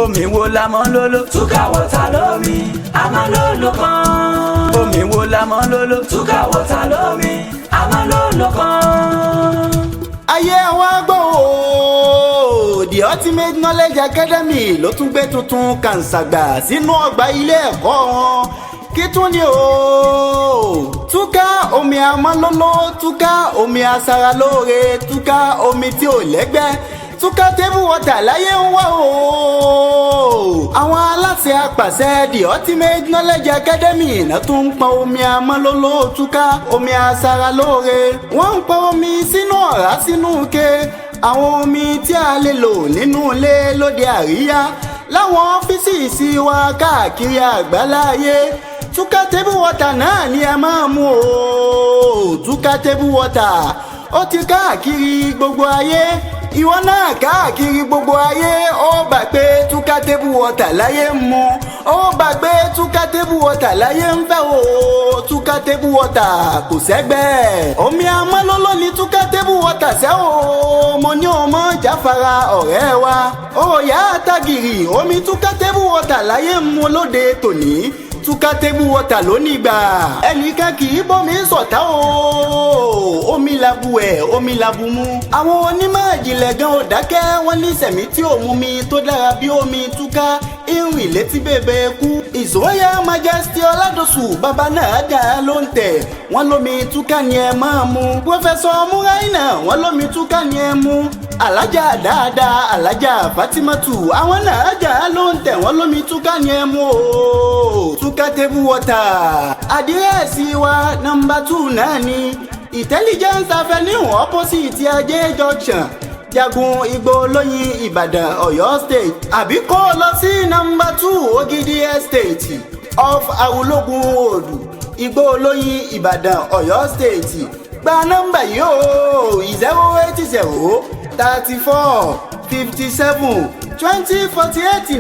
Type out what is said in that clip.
omi wo la mọ́ lóló. Tuka water lómi, àmọ́ lólo kan. omi wo la mọ́ lóló. Tuka water lómi, àmọ́ lólo kan. ayé wa gbọ́ o the ultimate knowledge academy ló tún gbé tuntun kàǹsàgbà sínú ọgbà ilé ẹ̀kọ́ wọn kí tún ni o Tuka omi amọ́lóló Tuka omi asaralóore Tuka omi tí ò lẹ́gbẹ́ Tuka table water láyé ń wá o àwọn aláṣẹ apàṣẹ the ultimate knowledge academy náà tún ń pọn omi amọ́lóló Tuka omi asaralóore wọ́n ń pọn omi sínú ọ̀rá sínú ike àwọn omi tí a lè lò nínú ilé lóde àríyá láwọn ọ́fíìsì wa káàkiri àgbáláyé Tuka table water náà ni ẹ máa mú o Tuka table water ó ti káàkiri gbogbo ayé ìwọ náà káàkiri gbogbo ayé ó gbà pé Tuka table water láyé ń mu ó gbà pé Tuka table water láyé ń fẹ́ o Tuka table water kò sẹ́gbẹ́ omi amọ́lóló ni Tuka table water ṣẹ́ o mo ní ọmọ jáfara ọ̀rẹ́ wa ó yá àtàgìrì omi Tuka table water láyé ń mu lóde tòní Tuka table water lónìí gbà ẹnìkan kì í bọ́mi sọ̀tá o omi labu ẹ̀ omi labu mu àwọn onímọ̀ ìjìnlẹ̀ gan ò dákẹ́ wọ́n ní sẹ̀mí tí ò mú mi tó dára bí omi Tuka ìrìn létí bèbè kú ìsòwòyà majesty ọládọ̀sù bàbá náà dà ló ń tẹ̀ wọ́n lómi Tuka ni ẹ máa mu pọfẹsọ múráìnà wọ́n lómi Tuka ni ẹ mu alájà dáadáa alájà fatimatu àwọn náà dà ló ń tẹ̀ wọ́n lómi Tuka ni ẹ mu o Tuka table water àdírẹ́sì wa nọ́mbà 2 náà ni intelligence avenue opposite ajé junction jagun igbó olóyin ìbàdàn ọ̀yọ́ state àbí kó o lọ sí nọ́mbà 2 ògidì estate off awologun road igbó olóyin ìbàdàn ọ̀yọ́ state gba nọ́mbà yìí o 080 34 57 20 48.